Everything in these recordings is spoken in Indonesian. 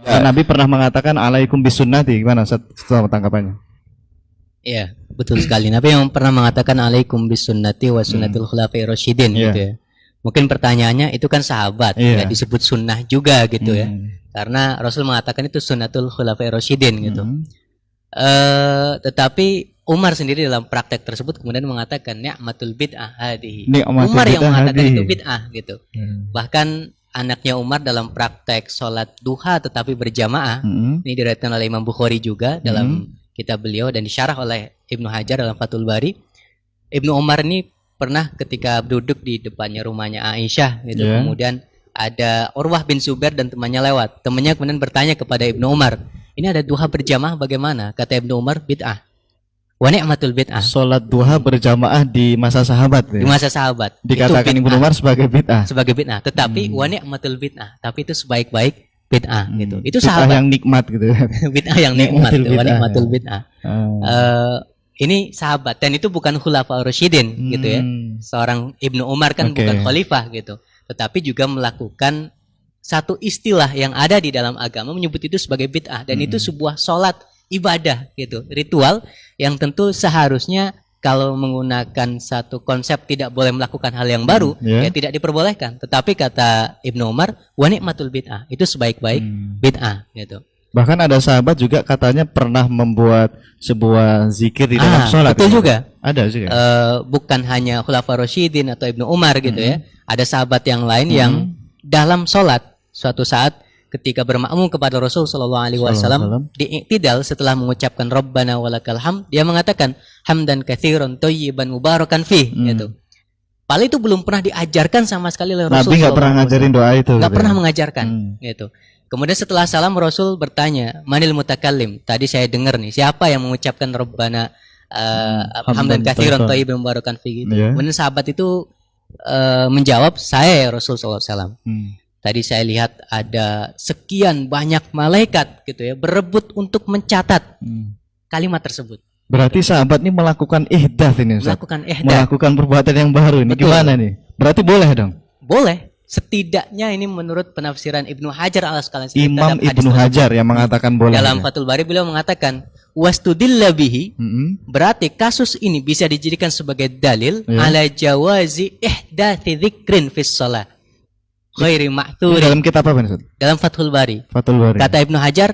Ya. Nabi pernah mengatakan alaikum bisunnati, gimana setelah tangkapannya? Iya, betul sekali. Nabi yang pernah mengatakan alaikum bisunnati wa sunnatul khulafai rasyidin gitu ya. Mungkin pertanyaannya itu kan sahabat, nggak disebut sunnah juga gitu ya. Karena Rasul mengatakan itu sunnatul khulafai rasyidin gitu. Tetapi Umar sendiri dalam praktek tersebut kemudian mengatakan ni'matul bid'ah hadihi. Umar yang mengatakan itu bid'ah gitu. Bahkan anaknya Umar dalam praktek sholat duha tetapi berjamaah, ini diriwayatkan oleh Imam Bukhari juga dalam kitab beliau dan disyarah oleh Ibnu Hajar dalam Fathul Bari. Ibnu Umar ini pernah ketika duduk di depannya rumahnya Aisyah gitu, kemudian ada Urwah bin Zubair dan temannya lewat. Temannya kemudian bertanya kepada Ibnu Umar, ini ada duha berjamaah bagaimana? Kata Ibnu Umar, bid'ah. Wa ni'matul bid'ah. Salat duha berjamaah di masa sahabat. Di masa sahabat. Dikatakan Ibnu Umar sebagai bid'ah. Sebagai bid'ah. Tetapi wa ni'matul bid'ah. Tapi itu sebaik-baik bid'ah gitu. Itu bid'ah sahabat yang nikmat gitu. Bid'ah yang nikmat. Wa ni'matul bid'ah. Ini sahabat dan itu bukan khulafaur rasyidin gitu ya. Seorang Ibnu Umar kan bukan khalifah gitu. Tetapi juga melakukan satu istilah yang ada di dalam agama menyebut itu sebagai bid'ah dan itu sebuah sholat ibadah gitu, ritual yang tentu seharusnya kalau menggunakan satu konsep tidak boleh melakukan hal yang baru ya tidak diperbolehkan. Tetapi kata Ibnu Umar, wa ni'matul bid'ah, itu sebaik-baik bid'ah gitu. Bahkan ada sahabat juga katanya pernah membuat sebuah zikir di dalam sholat. Betul juga. Ada juga. Bukan hanya Khulafaur Rasyidin atau Ibnu Umar gitu ya. Ada sahabat yang lain yang dalam sholat suatu saat ketika bermakmum kepada Rasul Shallallahu Alaihi Wasallam di iktidal setelah mengucapkan Rabbana walakal hamd, dia mengatakan hamdan katsiran thayyiban mubarakan fih gitu. Padahal itu belum pernah diajarkan sama sekali oleh Rasul. Nabi nggak pernah ngajarin doa itu. Nggak pernah mengajarkan gitu. Kemudian setelah salam Rasul bertanya, manil mutakallim? Tadi saya dengar nih, siapa yang mengucapkan Rabbana hamdan katsiran thayyiban mubarakan fih gitu. Kemudian sahabat itu menjawab, saya ya Rasul sallallahu alaihi wasallam. Tadi saya lihat ada sekian banyak malaikat gitu ya berebut untuk mencatat kalimat tersebut. Berarti sahabat ini melakukan ihdath ini, Ustaz. Melakukan perbuatan yang baru ini. Betul. Gimana nih? Berarti boleh dong? Boleh. Setidaknya ini menurut penafsiran Ibnu Hajar al-Asqalani. Imam Ibnu Hajar yang mengatakan boleh. Dalam Fathul Bari beliau mengatakan wastudilla bihi, berarti kasus ini bisa dijadikan sebagai dalil ala jawazi ihdathi dzikrin fis shalah. Ghairi ma'thur. Dalam kitab apa Ustaz? Dalam Fathul Bari. Fathul Bari. Kata Ibnu Hajar,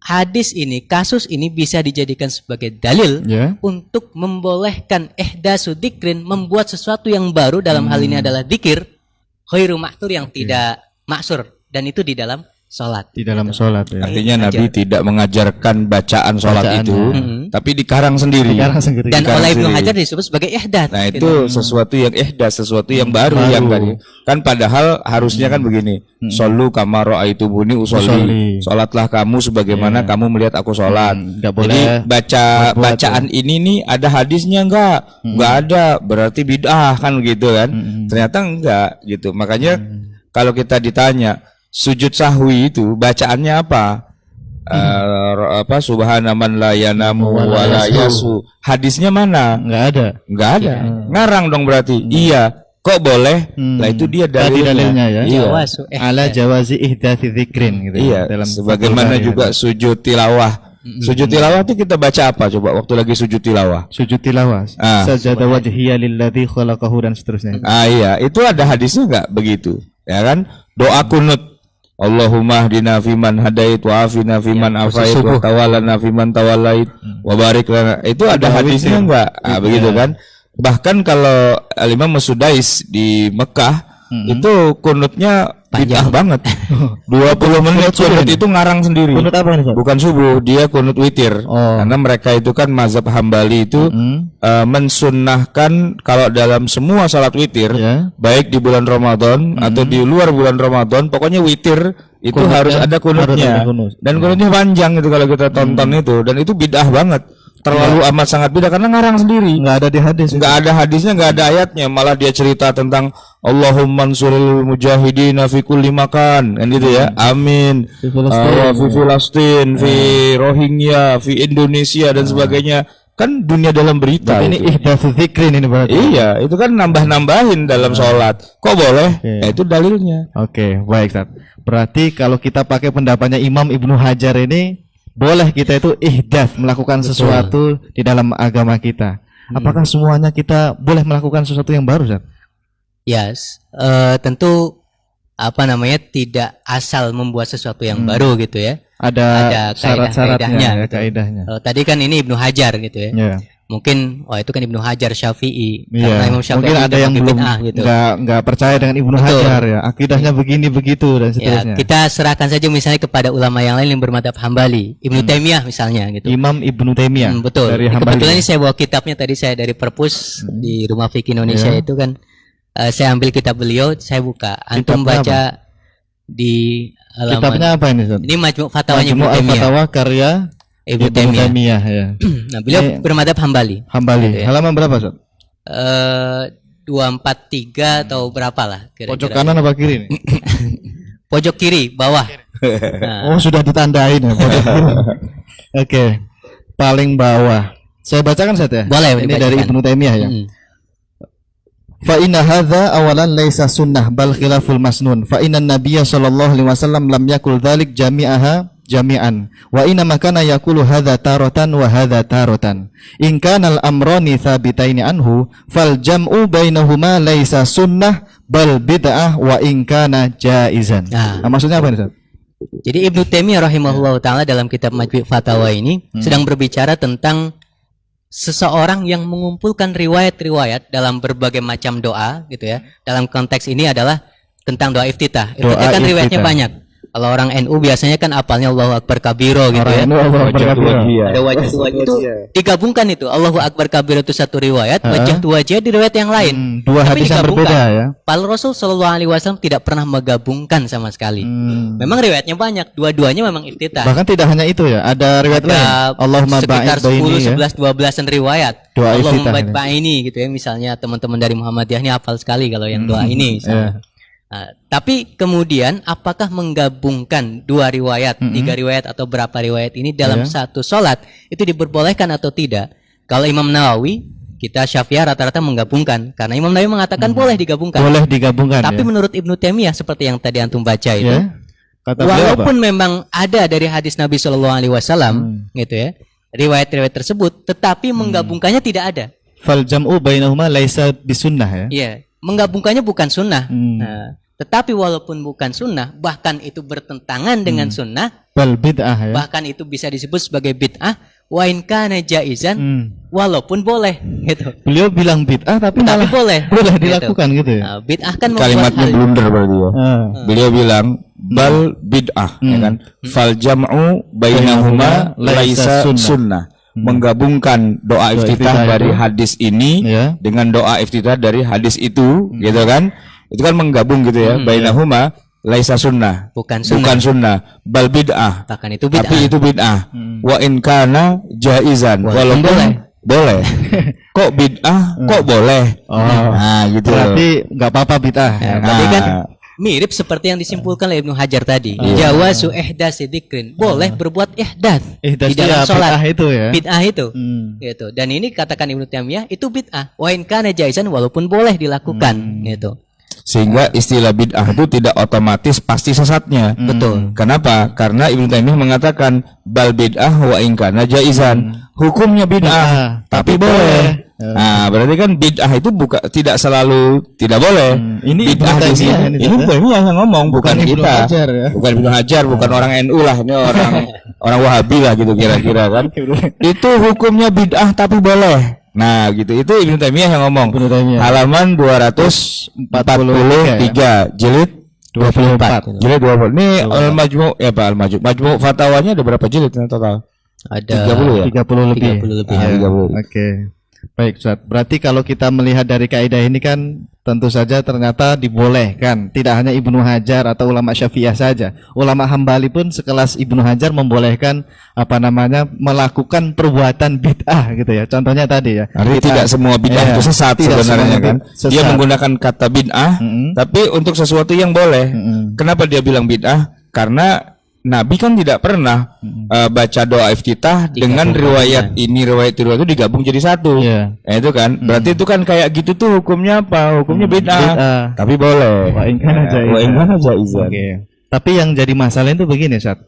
hadis ini, kasus ini bisa dijadikan sebagai dalil untuk membolehkan ihdatsu dzikrin, membuat sesuatu yang baru, dalam hal ini adalah zikir, ghairu ma'thur, yang tidak maksur, dan itu di dalam sholat. Di dalam sholat ya. Artinya Nabi tidak mengajarkan bacaan sholat itu, tapi dikarang sendiri. Dan oleh Ibnu Hajar disebut sebagai ihdath. Nah itu sesuatu yang ihdath, sesuatu yang baru yang tadi. Kan padahal harusnya kan begini, shollu kama ra'aitumuni usolli. Sholatlah kamu sebagaimana kamu melihat aku sholat. Jadi bacaan ini nih ada hadisnya enggak? Enggak ada, berarti bid'ah kan gitu kan. Ternyata enggak gitu. Makanya kalau kita ditanya sujud sahwi itu bacaannya apa? Subhana man la yanamu wa la yasu. Hadisnya mana? Enggak ada. Ngarang dong berarti. Iya. Kok boleh? Lah itu dia dalilnya ya. Ala jawazi ihdathi dzikrin gitu. Iya. Dalam sebagaimana juga sujud tilawah. Sujud tilawah itu kita baca apa coba waktu lagi sujud tilawah? Sujud tilawah. Sajada wajhiya lilladzi khalaqahu dan seterusnya. Iya, itu ada hadisnya enggak begitu? Ya kan? Doa kunut. Allahumma hdina fiman hadait wa afina fiman afait wa tawallana fiman tawallait wa barik lana. Itu ada hadisnya enggak? Begitu kan? Bahkan kalau Imam Sudais di Mekah itu kunutnya bid'ah banget. 20 menit kunut itu ngarang sendiri. Kunut apa nih? Bukan subuh, dia kunut witir. Karena mereka itu kan mazhab Hambali itu mensunnahkan kalau dalam semua salat witir, baik di bulan Ramadan atau di luar bulan Ramadan, pokoknya witir itu harus ada kunutnya. Dan kunutnya panjang itu kalau kita tonton itu, dan itu bid'ah banget. Terlalu amat sangat beda karena ngarang sendiri. Enggak ada di hadis. Enggak ada hadisnya, enggak ada ayatnya. Malah dia cerita tentang Allahumma ansuril mujahidina fi kulli makan. Kan gitu ya. Amin. Fi Filistin, fi Rohingya, fi Indonesia dan sebagainya. Kan dunia dalam berita. Ini ihdatsu dzikrin ini berarti. Iya, itu kan nambah-nambahin dalam sholat. Kok boleh? Itu dalilnya. Oke, baik Ustaz. Berarti kalau kita pakai pendapatnya Imam Ibnu Hajar ini, boleh kita itu ihdaats, melakukan sesuatu di dalam agama kita. Apakah semuanya kita boleh melakukan sesuatu yang baru, Ustaz? Yes, tentu tidak asal membuat sesuatu yang baru gitu ya. Ada syarat-syaratnya, kaidahnya. Tadi kan ini Ibnu Hajar gitu ya. Yeah. Mungkin itu kan Ibnu Hajar Syafi'i. Yeah. Karena Imam Syafi'i mungkin ada yang belum gitu. nggak percaya dengan Ibnu Hajar ya. Akidahnya begini begitu dan seterusnya. Ya, kita serahkan saja misalnya kepada ulama yang lain yang bermadzhab Hambali, Ibnu Taimiyah misalnya gitu. Imam Ibnu Taimiyah. Betul. Dari Kebetulan ini saya bawa kitabnya tadi saya dari Perpus di Rumah Fikih Indonesia itu kan. Saya ambil kitab beliau, saya buka. Antum baca di halaman. Kitabnya apa ini, Ustaz? Ini Majmu' Fatawanya Ibnu Majmu' Taimiyah. Al-Fatawa karya Ibnu Taimiyah ya. Nah, beliau bermadzhab Hambali. Gitu ya. Halaman berapa, Ustaz? 243 atau berapa lah kira-kira. Pojok kanan apa kiri nih? Pojok kiri, bawah. Nah. Oh, sudah ditandain ya pojok kiri. Oke. Paling bawah. Saya bacakan Ustaz ya. Boleh, ini dari Ibnu Taimiyah ya. Fa inna hadza awalan laisa sunnah bal khilaful masnun fa inna nabiyya sallallahu alaihi wasallam lam yakul dzalik jami'aha jami'an wa inna makana yaqulu hadza taratan wa hadza taratan in kana al-amrani thabitaini anhu fal jam'u bainahuma laisa sunnah bal bid'ah wa in kana jaizan. Nah, maksudnya apa ini, Ustaz? Jadi Ibnu Taimiyah rahimahullah taala dalam kitab Majmu' Fatawa ini sedang berbicara tentang seseorang yang mengumpulkan riwayat-riwayat dalam berbagai macam doa gitu ya. Dalam konteks ini adalah tentang doa iftitah. Iftitah kan riwayatnya banyak. Kalau orang NU biasanya kan apalnya Allahu Akbar kabiro gitu ya. Ada wajah itu digabungkan itu. Allahu Akbar kabiro itu satu riwayat, wajah wajah di riwayat yang lain. Dua hadis yang berbeda ya. Pak Rasul sallallahu alaihi wasallam tidak pernah menggabungkan sama sekali. Memang riwayatnya banyak, dua-duanya memang iftitah. Bahkan tidak hanya itu ya, ada riwayat lain. Allahumma sekitar 10, 11, ya. 12-an riwayat. Allahumma ba'ini gitu ya. Misalnya teman-teman dari Muhammadiyah ini hafal sekali kalau yang doa ini misalnya. Nah, tapi kemudian apakah menggabungkan dua riwayat, tiga riwayat atau berapa riwayat ini dalam satu sholat itu diperbolehkan atau tidak? Kalau Imam Nawawi, kita Syafi'iyah rata-rata menggabungkan karena Imam Nawawi mengatakan boleh digabungkan. Boleh digabungkan. Tapi menurut Ibnu Taimiyah seperti yang tadi antum baca itu, walaupun memang ada dari hadis Nabi Shallallahu Alaihi Wasallam, gitu ya, riwayat-riwayat tersebut, tetapi menggabungkannya tidak ada. Fal jam'u bainahuma laisa bisunnah ya. Iya. Menggabungkannya bukan sunnah. Nah, tetapi walaupun bukan sunnah, bahkan itu bertentangan dengan sunnah, bal bid'ah ya. Bahkan itu bisa disebut sebagai bid'ah, wa in kana jaizan, walaupun boleh gitu. Beliau bilang bid'ah tapi boleh dilakukan gitu ya. Nah, bid'ah kan kalimatnya blunder berarti ya. Beliau bilang bal bid'ah ya kan. Fal jam'u bainahuma laisa sunnah. Menggabungkan doa iftitah dari hadis ini dengan doa iftitah dari hadis itu gitu kan, itu kan menggabung gitu ya. Bainahuma laisa sunnah, bukan sunnah bal bid'ah, bahkan itu bid'ah, tapi itu bid'ah. Wa in kana jaizan, walaupun boleh. Kok bid'ah kok boleh? Nah gitu, berarti nggak apa-apa bid'ah ya. Berarti kan mirip seperti yang disimpulkan oleh Ibnu Hajar tadi. Jawazu ihdats dzikrin. Boleh berbuat ihdaats di dalam salat. Bid'ah itu. Gitu. Dan ini katakan Ibnu Taimiyah itu bid'ah. Wa in kana jaizan, walaupun boleh dilakukan gitu. Sehingga istilah bid'ah itu tidak otomatis pasti sesatnya. Betul. Kenapa? Karena Ibnu Taimiyah mengatakan bal bid'ah wa in kana jaizan. Hukumnya bid'ah, tapi boleh. Nah, berarti kan bid'ah itu tidak selalu tidak boleh. Ini bid'ah di sini. Ini Taimiyah yang ngomong, bukan kita. Hajar, ya? Bukan Ibnu Hajar, bukan orang NU lah, ini orang Wahabi lah gitu kira-kira kan. Itu hukumnya bid'ah tapi boleh. Nah, gitu. Itu Ibnu Taimiyah yang ngomong. Halaman 243 jilid 24. Jilid 24. Ini Al-Majmu' ya Pak, Al-Majmu'. Majmu' fatwanya ada berapa jilid total? Ada 30 ya? 30 lebih. 30 lebih. Ya. 30. Oke. Baik, Ustaz. Berarti kalau kita melihat dari kaidah ini kan tentu saja ternyata dibolehkan. Tidak hanya Ibnu Hajar atau ulama Syafi'iyah saja. Ulama Hambali pun sekelas Ibnu Hajar membolehkan melakukan perbuatan bid'ah gitu ya. Contohnya tadi ya. Artinya tidak semua bid'ah itu sesat sebenarnya kan. Sesat. Dia menggunakan kata bid'ah tapi untuk sesuatu yang boleh. Kenapa dia bilang bid'ah? Karena Nabi kan tidak pernah baca doa iftitah dengan riwayat ini riwayat itu digabung jadi satu. Nah, itu kan berarti itu kan kayak gitu tuh hukumnya apa? Hukumnya bid'ah. Tapi boleh. Wa in kana jaizan. Oke. Tapi yang jadi masalah itu begini, Ustaz.